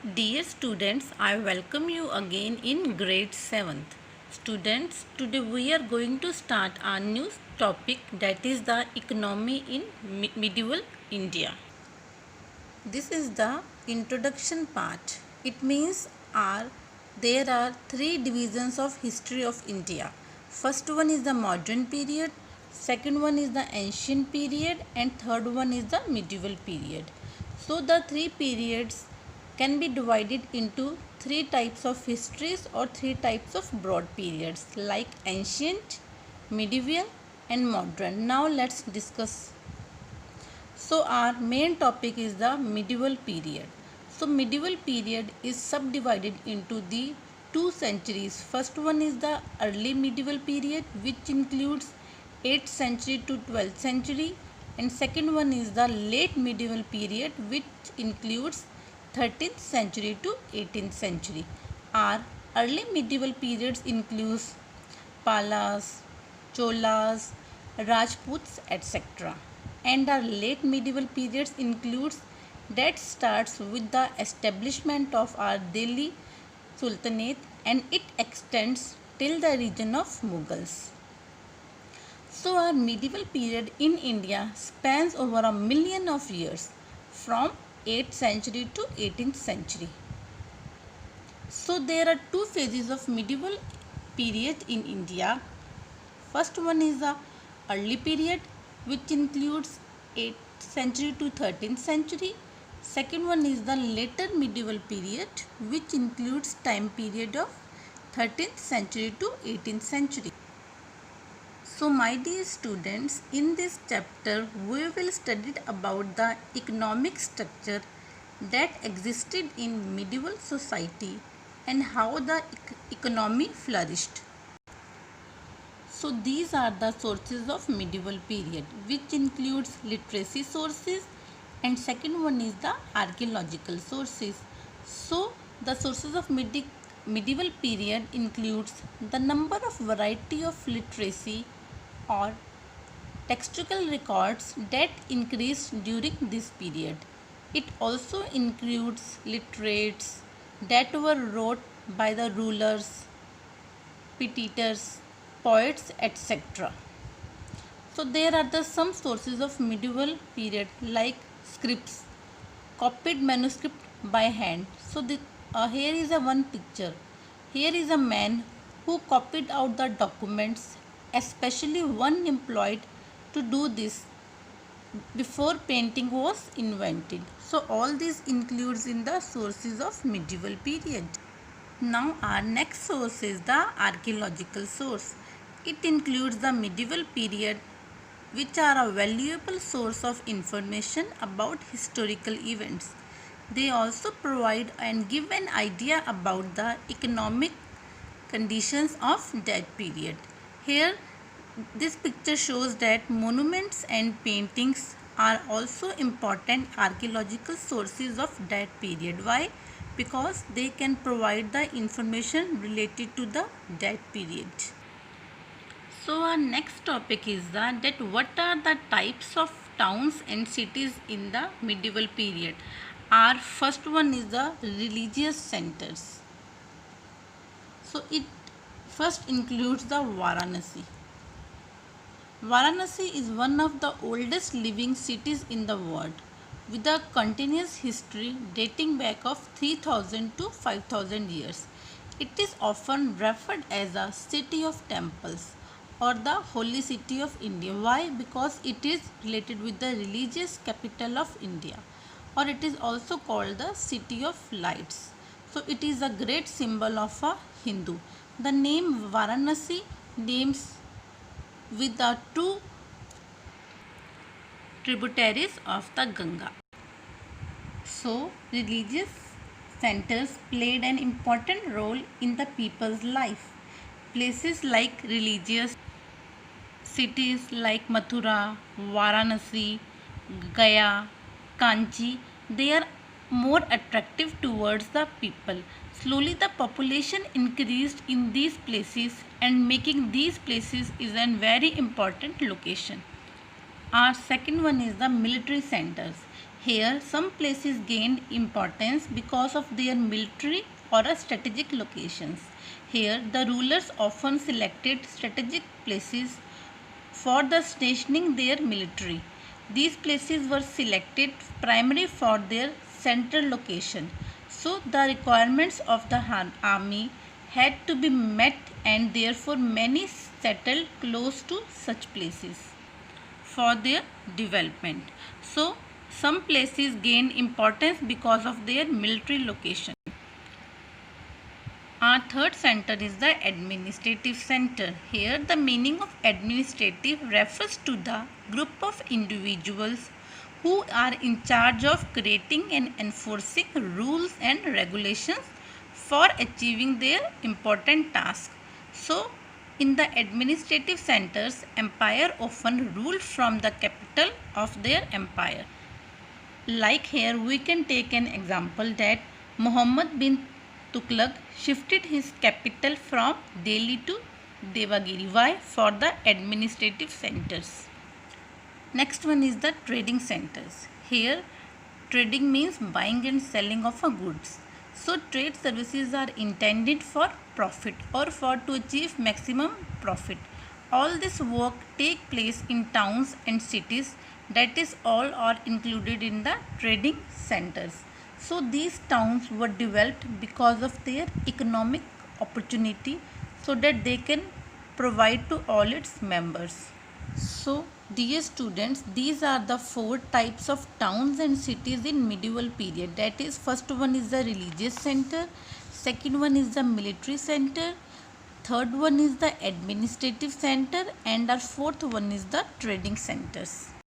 Dear students, I welcome you again in grade 7th. Students, today we are going to start our new topic, that is the economy in medieval India. This is the introduction part. It means there are three divisions of history of India. First one is the modern period, second one is the ancient period, and third one is the medieval period. So the three periods can be divided into three types of histories or three types of broad periods like ancient, medieval and modern. Now let's discuss. So our main topic is the medieval period. So medieval period is subdivided into the two centuries. First one is the early medieval period, which includes 8th century to 12th century, and second one is the late medieval period, which includes 13th century to 18th century. Our early medieval periods includes Palas, Cholas, Rajputs, etc. And our late medieval periods includes that starts with the establishment of our Delhi Sultanate and it extends till the region of Mughals. So our medieval period in India spans over a million of years from 8th century to 18th century. So there are two phases of medieval period in India. First one is the early period, which includes 8th century to 13th century. Second one is the later medieval period, which includes time period of 13th century to 18th century. So my dear students, in this chapter we will study about the economic structure that existed in medieval society and how the economy flourished. So these are the sources of medieval period, which includes literacy sources, and second one is the archaeological sources. So the sources of medieval period includes the number of variety of literacy or textual records that increased during this period. It also includes literates that were wrote by the rulers, petitors, poets, etc. So there are some sources of medieval period like scripts, copied manuscript by hand. So here is a one picture. Here is a man who copied out the documents, especially one employed to do this before painting was invented. So all this includes in the sources of medieval period. Now our next source is the archaeological source. It includes the medieval period, which are a valuable source of information about historical events. They also provide and give an idea about the economic conditions of that period. Here this picture shows that monuments and paintings are also important archaeological sources of that period. Why? Because they can provide the information related to the that period. So our next topic is that what are the types of towns and cities in the medieval period. Our first one is the religious centers. So it first includes the Varanasi. Varanasi is one of the oldest living cities in the world, with a continuous history dating back of 3000 to 5000 years. It is often referred as a city of temples or the holy city of India. Why? Because it is related with the religious capital of India, or it is also called the city of lights. So it is a great symbol of a Hindu. The name Varanasi names with the two tributaries of the Ganga. So, religious centers played an important role in the people's life. Places like religious cities like Mathura, Varanasi, Gaya, Kanchi, they are more attractive towards the people. Slowly the population increased in these places and making these places is a very important location. Our second one is the military centers. Here, some places gained importance because of their military or a strategic locations. Here, the rulers often selected strategic places for the stationing their military. These places were selected primarily for their central location. So, the requirements of the army had to be met, and therefore many settled close to such places for their development. So, some places gained importance because of their military location. Our third center is the administrative center. Here, the meaning of administrative refers to the group of individuals who are in charge of creating and enforcing rules and regulations for achieving their important tasks. So, in the administrative centers, empire often ruled from the capital of their empire. Like here, we can take an example that Muhammad bin Tughlaq shifted his capital from Delhi to Devagiri. Why? For the administrative centers. Next one is the trading centers. Here, trading means buying and selling of goods. So, trade services are intended for profit or for to achieve maximum profit. All this work take place in towns and cities, that is all are included in the trading centers. So these towns were developed because of their economic opportunity so that they can provide to all its members. So dear students, these are the four types of towns and cities in medieval period. That is, first one is the religious center, second one is the military center, third one is the administrative center, and our fourth one is the trading centers.